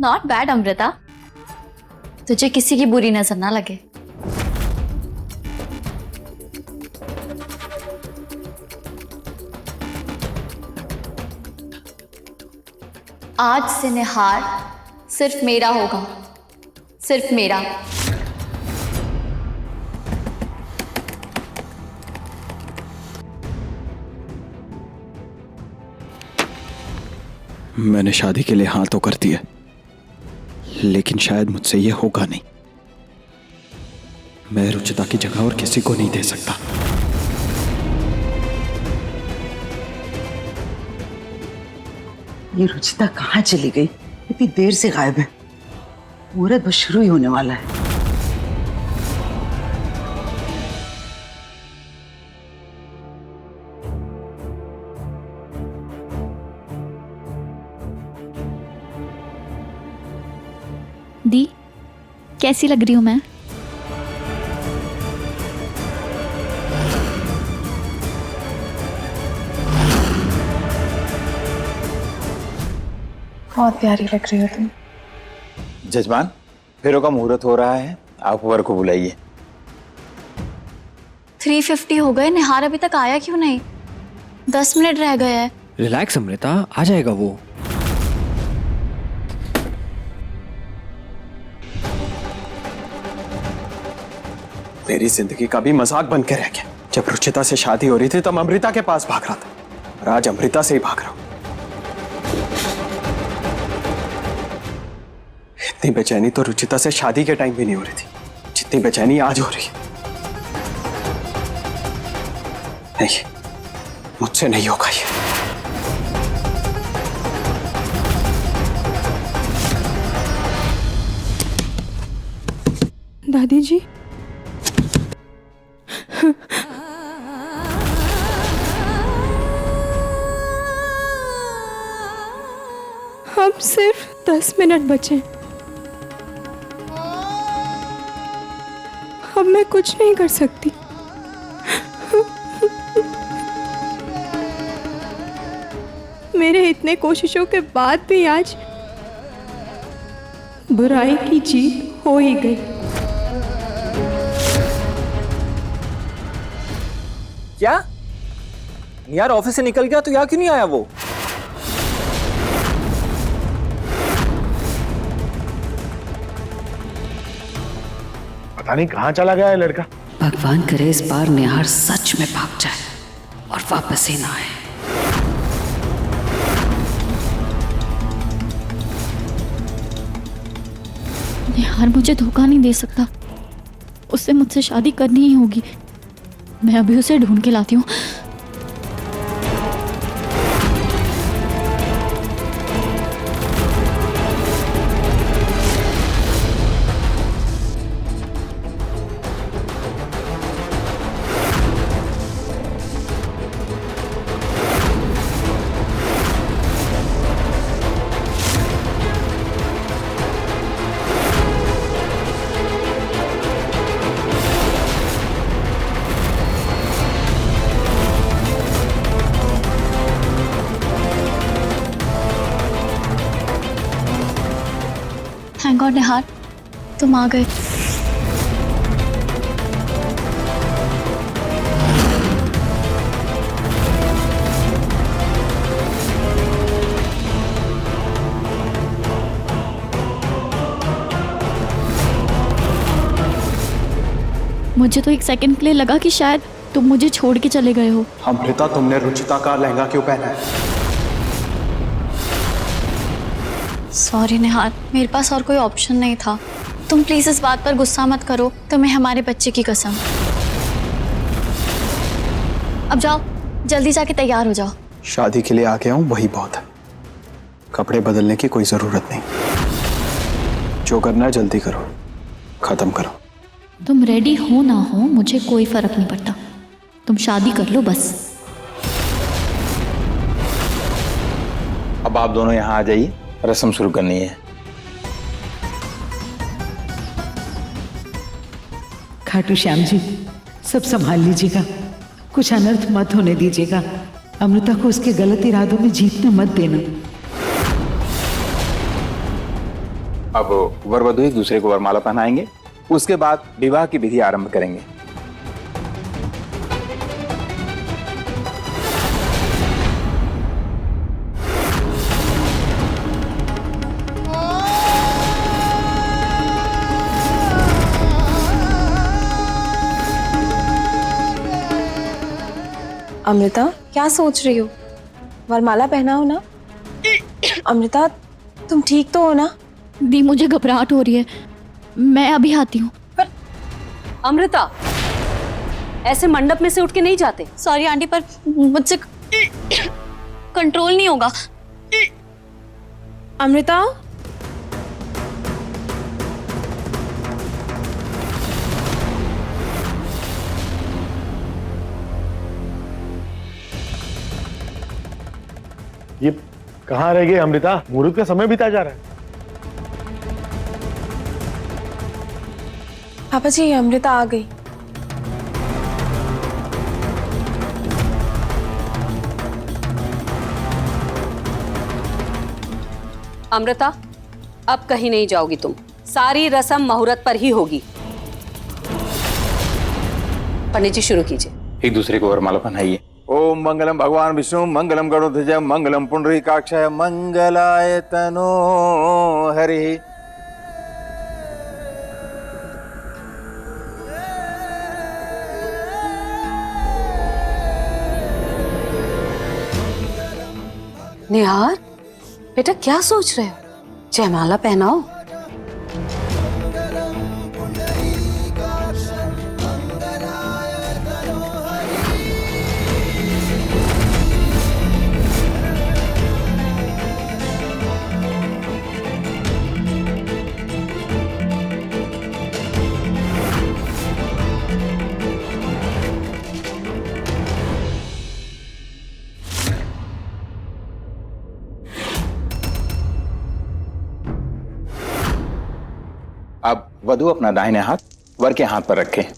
Not bad Amrita, तुझे किसी की बुरी नजर ना लगे। आज से निहार सिर्फ मेरा होगा, सिर्फ मेरा। मैंने शादी के लिए हाँ तो कर दिया, लेकिन शायद मुझसे ये होगा नहीं। मैं रुचिता की जगह और किसी को नहीं दे सकता। ये रुचिता कहाँ चली गई? इतनी देर से गायब है। मुहूर्त बस शुरू ही होने वाला है। दी, कैसी लग रही हूं मैं? बहुत प्यारी लग रही हो तुम। जजमान, फेरों का मुहूर्त हो रहा है, आप वर को बुलाइए। 3:50 हो गए, निहार अभी तक आया क्यों नहीं? 10 मिनट रह गए हैं। रिलैक्स अमृता, आ जाएगा वो। मेरी जिंदगी का भी मजाक बन के रह गया। जब रुचिता से शादी हो रही थी तब अमृता के पास भाग रहा था, और आज अमृता से ही भाग रहा हूं। इतनी बेचैनी तो रुचिता से शादी के टाइम भी नहीं हो रही थी, जितनी बेचैनी आज हो रही है। नहीं, मुझसे नहीं होगा ये। दादी जी, हम सिर्फ 10 मिनट बचे। अब मैं कुछ नहीं कर सकती। मेरे इतने कोशिशों के बाद भी आज बुराई की जीत हो ही गई। क्या यार, ऑफिस से निकल गया तो यहाँ क्यों नहीं आया वो? पता नहीं कहाँ चला गया है लड़का। भगवान करे इस बार निहार सच में भाग जाए और वापस ही ना आए। निहार मुझे धोखा नहीं दे सकता, उससे मुझसे शादी करनी ही होगी। मैं अभी उसे ढूंढ के लाती हूँ। थैंक गॉड निहार, तुम आ गए। मुझे तो एक सेकंड के लिए लगा कि शायद तुम मुझे छोड़ के चले गए हो। अमृता, तुमने रुचिता का लहंगा क्यों पहना है? सॉरी निहार, मेरे पास और कोई ऑप्शन नहीं था। तुम प्लीज इस बात पर गुस्सा मत करो, तुम्हें हमारे बच्चे की कसम। अब जाओ, जल्दी जाके तैयार हो जाओ। शादी के लिए आ गया हूं, वही बहुत है। कपड़े बदलने की कोई जरूरत नहीं। जो करना है जल्दी करो, खत्म करो। तुम रेडी हो ना हो मुझे कोई फर्क नहीं पड़ता, तुम शादी कर लो बस। अब आप दोनों यहाँ आ जाइए, रस्म शुरू करनी है। खाटू श्याम जी, सब संभाल लीजिएगा, कुछ अनर्थ मत होने दीजिएगा। अमृता को उसके गलत इरादों में जीतने मत देना। अब वर वधु एक दूसरे को वरमाला पहनाएंगे, उसके बाद विवाह की विधि आरंभ करेंगे। अमृता, क्या सोच रही हो? वरमाला पहनाओ ना। अमृता, तुम ठीक तो हो ना? दी, मुझे घबराहट हो रही है, मैं अभी आती हूँ। अमृता, ऐसे मंडप में से उठ के नहीं जाते। सॉरी आंटी, पर मुझसे कंट्रोल नहीं होगा। अमृता, ये कहाँ रह गए अमृता? मुहूर्त का समय बीता जा रहा है। पापा जी, अमृता आ गई। अमृता, अब कहीं नहीं जाओगी तुम। सारी रस्म मुहूर्त पर ही होगी। पंडित जी शुरू कीजिए। एक दूसरे को वरमाला पहनाइए। ओम मंगलम भगवान विष्णु मंगलम गरुड़ध्वज मंगलम पुंडरीकाक्षाय मंगलाय तनो हरि। निहार, बेटा क्या सोच रहे हो? जयमाला पहनाओ। अब वधु अपना दाहिने हाथ वर के हाथ पर रखे।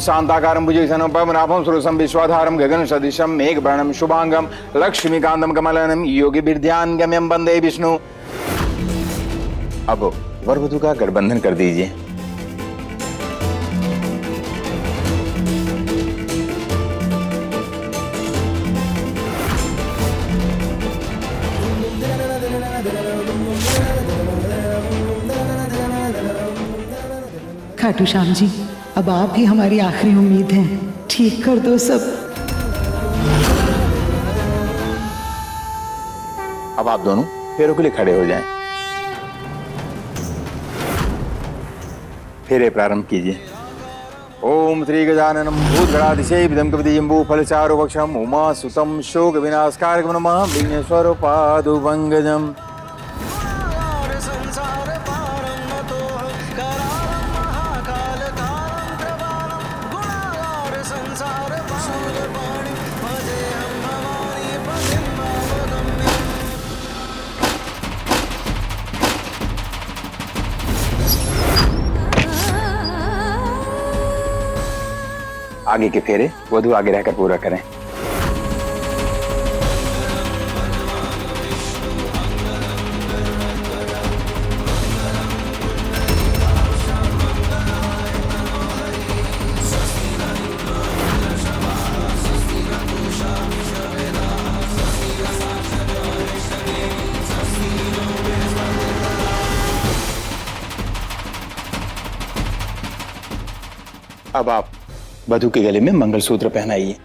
शांताकारं भुजगशयनं पद्मनाभं सुरसं विश्वाधारं गगन सदृशं मेघवर्णं शुभांगं लक्ष्मीकांतं कमलनयनं योगिभिर्ध्यानगम्यं वंदे विष्णु। अब वर वधु का गठबंधन कर दीजिए। खाटू श्याम जी, अब आप ही हमारी आखिरी उम्मीद हैं। ठीक कर दो सब। अब आप दोनों फेरों के लिए खड़े हो जाएं। फेरे प्रारंभ कीजिए। ओम श्री गजाननम भूतगणाधिसेवितं कपितजम्बू फलचारुभक्षम् उमा सुतं शोक विनाशकारकं नमः विघ्नेश्वर पादुभंगजम्। आगे के फेरे वधु आगे रहकर पूरा करें। अब आप वधु के गले में मंगलसूत्र पहनाइए।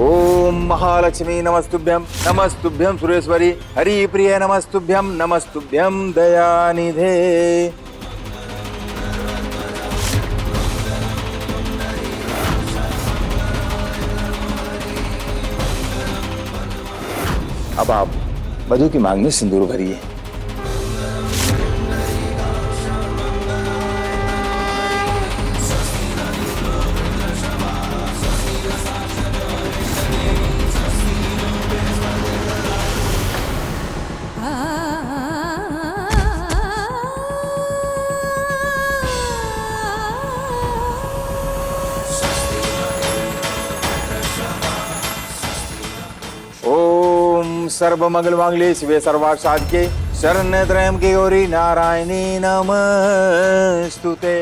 ओम महालक्ष्मी नमस्तुभ्यं नमस्तुभ्यं सुरेश्वरी हरि प्रिय नमस्तुभ्यं नमस्तुभ्यं दयानिधे। अब आप वधु की मांग में सिंदूर भरिए। सर्वमंगलमांगल्ये शिवे सर्वार्थ साधिके शरण्ये त्र्यंबके गौरी नारायणी नमस्तुते।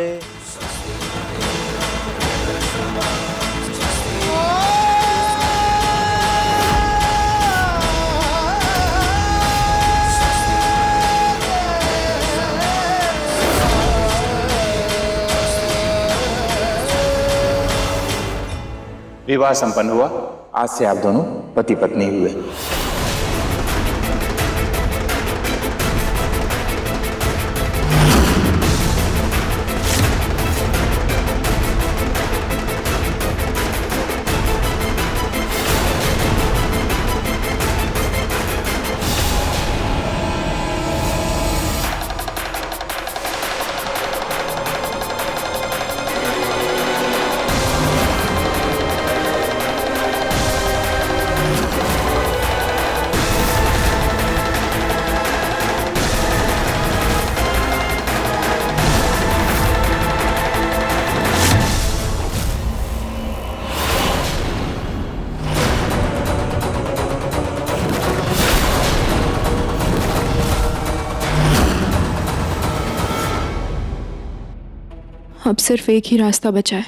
विवाह संपन्न हुआ। आज से आप दोनों पति पत्नी हुए। अब सिर्फ एक ही रास्ता बचा है।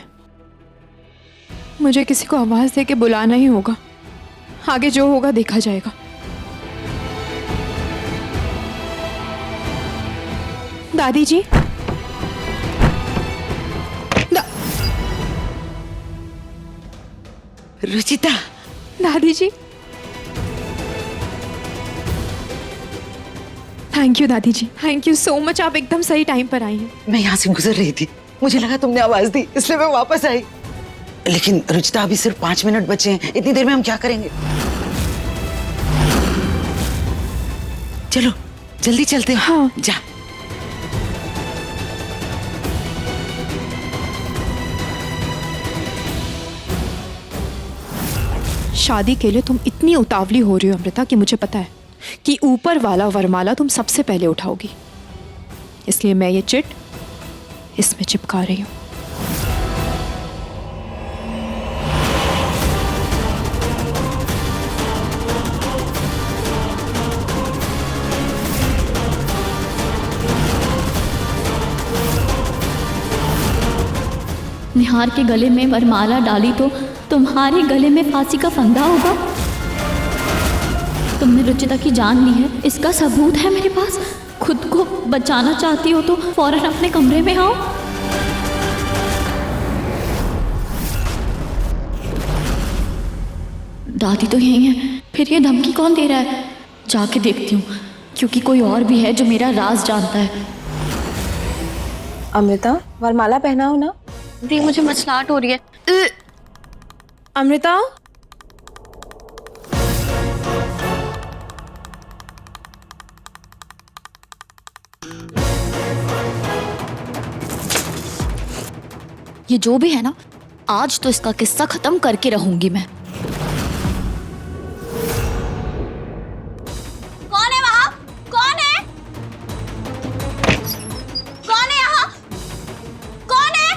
मुझे किसी को आवाज दे के बुलाना ही होगा। आगे जो होगा देखा जाएगा। दादी जी, रुचिता, दादी जी, थैंक यू दादी जी, थैंक यू सो मच। आप एकदम सही टाइम पर आई हैं। मैं यहाँ से गुजर रही थी, मुझे लगा तुमने आवाज दी, इसलिए मैं वापस आई। लेकिन रुचिता, अभी सिर्फ 5 मिनट बचे हैं, इतनी देर में हम क्या करेंगे? चलो जल्दी चलते हैं। हाँ। जा। शादी के लिए तुम इतनी उतावली हो रही हो अमृता कि मुझे पता है कि ऊपर वाला वरमाला तुम सबसे पहले उठाओगी। इसलिए मैं ये चिट इसमें चिपका रही हूं। निहार के गले में वरमाला डाली तो तुम्हारे गले में फांसी का फंदा होगा। तुमने रुचिता की जान ली है, इसका सबूत है मेरे पास। खुद को बचाना चाहती हो तो फौरन अपने कमरे में आओ। दादी तो यही है, फिर ये धमकी कौन दे रहा है? जाके देखती हूँ, क्योंकि कोई और भी है जो मेरा राज जानता है। अमृता, वरमाला पहनाओ ना। दी, मुझे मचलाहट हो रही है। अमृता, ये जो भी है ना, आज तो इसका किस्सा खत्म करके रहूंगी मैं। कौन है वहां? कौन है? कौन है यहाँ? कौन है?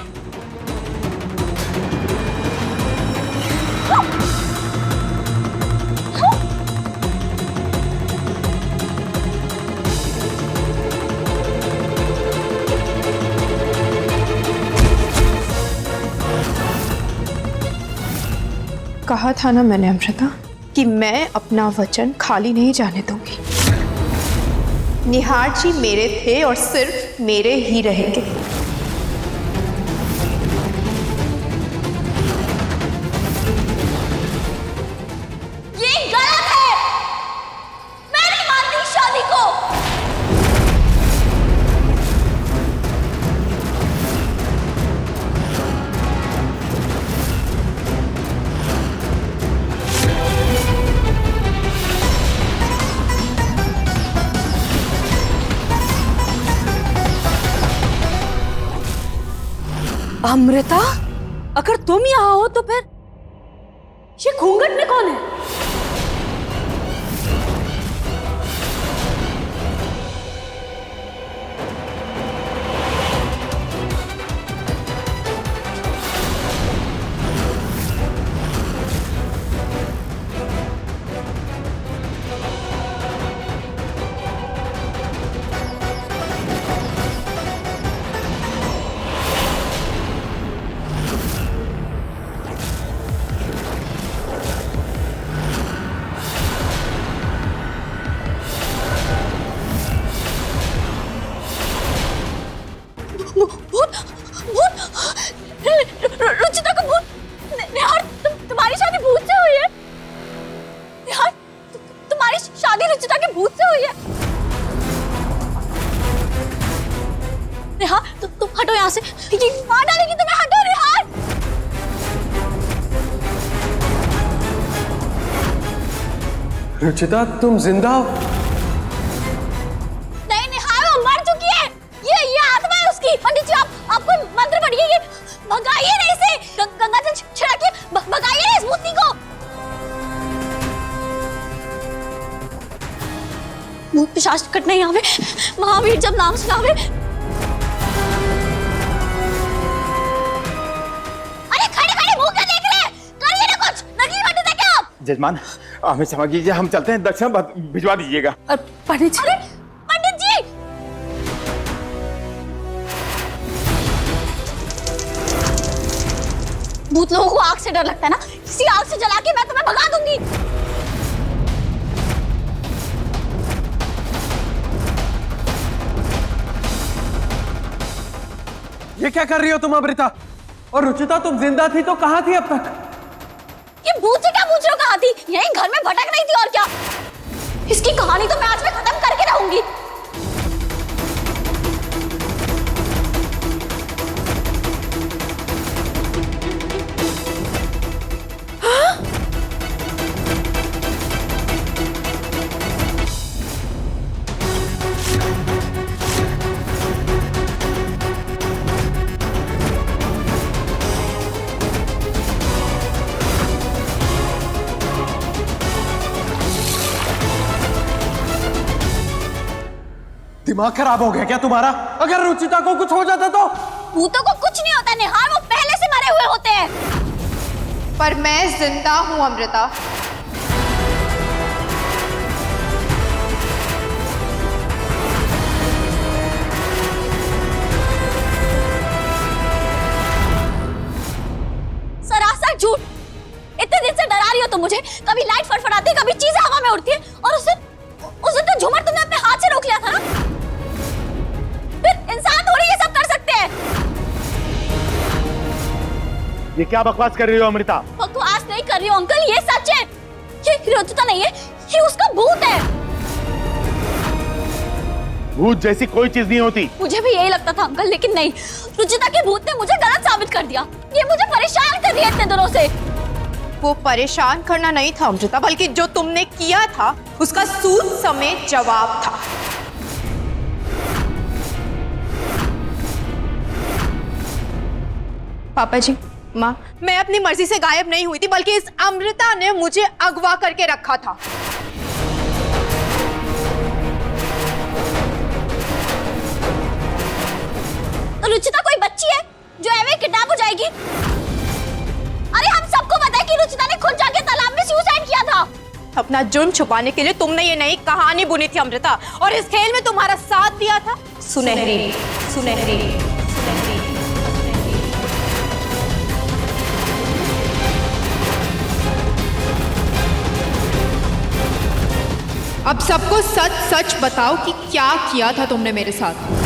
कहा था ना मैंने अमृता कि मैं अपना वचन खाली नहीं जाने दूंगी। निहार जी मेरे थे और सिर्फ मेरे ही रहेंगे। ये गलत है। मैं नहीं मानती शादी को। अमृता, अगर तुम यहाँ हो तो फिर ये घूंघट में कौन है? शादी रुचिता के भूत से हुई है। नेहा तुम हटो यहाँ से, ये मार डालेगी तुम्हें, हटो रेहान। रुचिता तुम जिंदा हो? नहीं नेहा, वो मर चुकी है। ये आत्मा है उसकी। पंडित जी आपको मंत्र पढ़िए, ये भगाइए ना इसे, गंगा जल छिड़किए, भगाइए ना इस भूतनी को। भूत पिशाच कटने यहाँ पे महावीर जब नाम सुनावे। अरे खड़े खड़े मुंह क्या देख रहे हैं, करिए ना कुछ, नकली पंडित है क्या आप? जजमान हमें क्षमा कीजिए, हम चलते हैं, दक्षिणा भिजवा दीजिएगा। पंडित जी, अरे पंडित जी, भूत लोगों को आग से डर लगता है ना, किसी आग से जला के मैं तुम्हें भगा दूंगी। ये क्या कर रही हो तुम अमृता? और रुचिता तुम जिंदा थी तो कहाँ थी अब तक? ये भूत से क्या पूछ रहे हो, कहाँ थी? यहीं घर में भटक रही थी और क्या। इसकी कहानी तो मैं आज में खत्म करके रहूंगी। दिमाग खराब हो गया क्या तुम्हारा? अगर रुचिता को कुछ हो जाता तो? भूतों को कुछ नहीं होता निहार, वो पहले से मरे हुए होते हैं। पर मैं जिंदा हूं अमृता। सरासर झूठ। इतने दिन से डरा रही हो तुम मुझे, कभी लाइट फड़फड़ाती है, कभी चीजें हवा में उड़ती है, और उस दिन तो झूमर तुमने अपने हाथ से रोक लिया था ना। फिर इंसान थोड़ी ये सब कर सकते हैं। ये क्या बकवास कर रही हो अमृता? बकवास नहीं कर रही हूँ अंकल, ये सच है। ये रुचिता नहीं है, ये उसका भूत है। भूत जैसी कोई चीज नहीं होती। मुझे भी यही लगता था अंकल, लेकिन नहीं, रुचिता के भूत ने मुझे गलत साबित कर दिया। ये मुझे परेशान कर दिया इतने दिनों से। वो परेशान करना नहीं था अमृता, बल्कि जो तुमने किया था उसका सूद समेत जवाब था। पापा जी, माँ, मैं अपनी मर्जी से गायब नहीं हुई थी, बल्कि इस अमृता ने मुझे अगवा करके रखा था। तो रुचिता कोई बच्ची है जो एवे किडनैप हो जाएगी? अरे हम सबको पता है कि रुचिता ने खुद जाके तालाब में सुसाइड किया था। अपना जुर्म छुपाने के लिए तुमने ये नई कहानी बुनी थी अमृता, और इस खेल में तुम्हारा साथ दिया था सुनहरी, सुनहरी, सुनहरी। अब सबको सच सच बताओ कि क्या किया था तुमने मेरे साथ।